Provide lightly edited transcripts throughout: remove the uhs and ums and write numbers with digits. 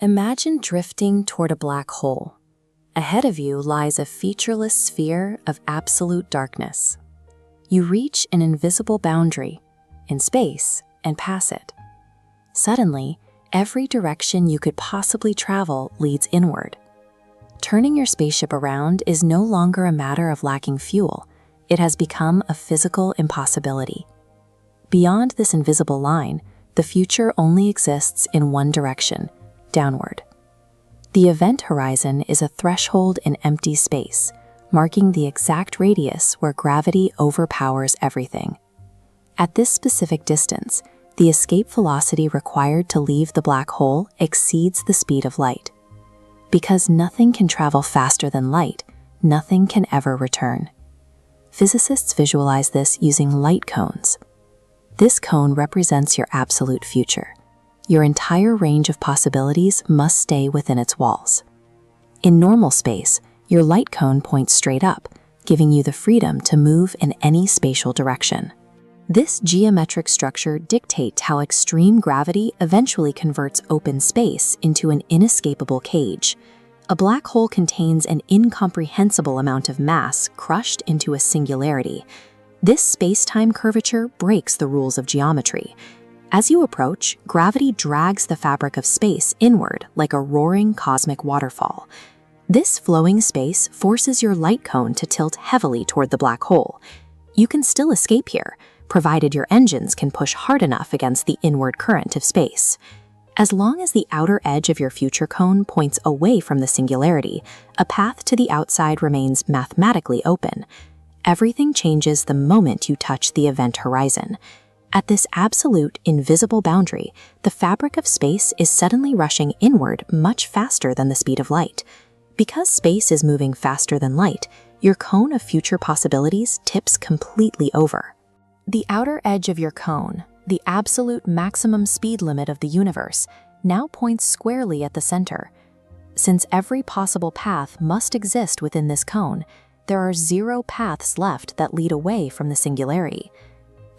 Imagine drifting toward a black hole. Ahead of you lies a featureless sphere of absolute darkness. You reach an invisible boundary in space and pass it. Suddenly, every direction you could possibly travel leads inward. Turning your spaceship around is no longer a matter of lacking fuel. It has become a physical impossibility. Beyond this invisible line, the future only exists in one direction: downward. The event horizon is a threshold in empty space, marking the exact radius where gravity overpowers everything. At this specific distance, the escape velocity required to leave the black hole exceeds the speed of light. Because nothing can travel faster than light, nothing can ever return. Physicists visualize this using light cones. This cone represents your absolute future. Your entire range of possibilities must stay within its walls. In normal space, your light cone points straight up, giving you the freedom to move in any spatial direction. This geometric structure dictates how extreme gravity eventually converts open space into an inescapable cage. A black hole contains an incomprehensible amount of mass crushed into a singularity. This space-time curvature breaks the rules of geometry. As you approach, gravity drags the fabric of space inward like a roaring cosmic waterfall. This flowing space forces your light cone to tilt heavily toward the black hole. You can still escape here, provided your engines can push hard enough against the inward current of space. As long as the outer edge of your future cone points away from the singularity, a path to the outside remains mathematically open. Everything changes the moment you touch the event horizon. At this absolute, invisible boundary, the fabric of space is suddenly rushing inward much faster than the speed of light. Because space is moving faster than light, your cone of future possibilities tips completely over. The outer edge of your cone, the absolute maximum speed limit of the universe, now points squarely at the center. Since every possible path must exist within this cone, there are 0 paths left that lead away from the singularity.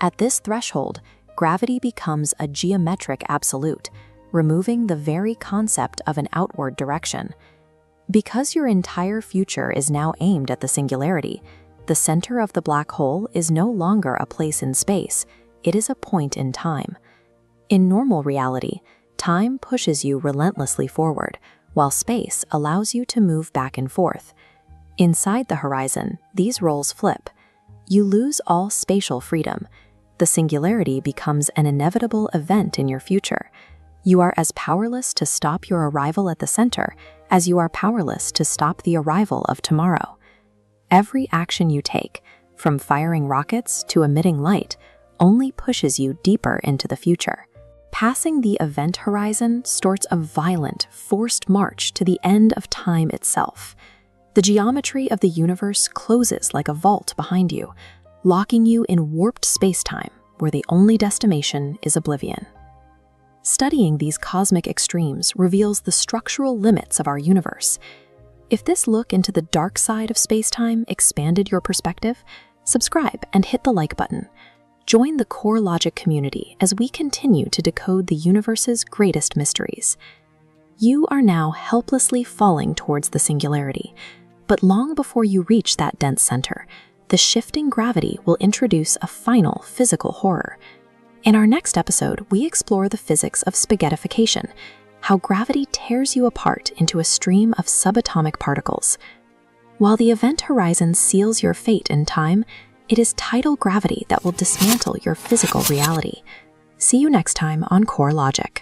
At this threshold, gravity becomes a geometric absolute, removing the very concept of an outward direction. Because your entire future is now aimed at the singularity, the center of the black hole is no longer a place in space, it is a point in time. In normal reality, time pushes you relentlessly forward, while space allows you to move back and forth. Inside the horizon, these roles flip. You lose all spatial freedom. The singularity becomes an inevitable event in your future. You are as powerless to stop your arrival at the center as you are powerless to stop the arrival of tomorrow. Every action you take, from firing rockets to emitting light, only pushes you deeper into the future. Passing the event horizon starts a violent, forced march to the end of time itself. The geometry of the universe closes like a vault behind you, locking you in warped space-time where the only destination is oblivion. Studying these cosmic extremes reveals the structural limits of our universe. If this look into the dark side of space-time expanded your perspective, subscribe and hit the like button. Join the CoreLogic community as we continue to decode the universe's greatest mysteries. You are now helplessly falling towards the singularity, but long before you reach that dense center, the shifting gravity will introduce a final physical horror. In our next episode, we explore the physics of spaghettification, how gravity tears you apart into a stream of subatomic particles. While the event horizon seals your fate in time, it is tidal gravity that will dismantle your physical reality. See you next time on CoreLogic.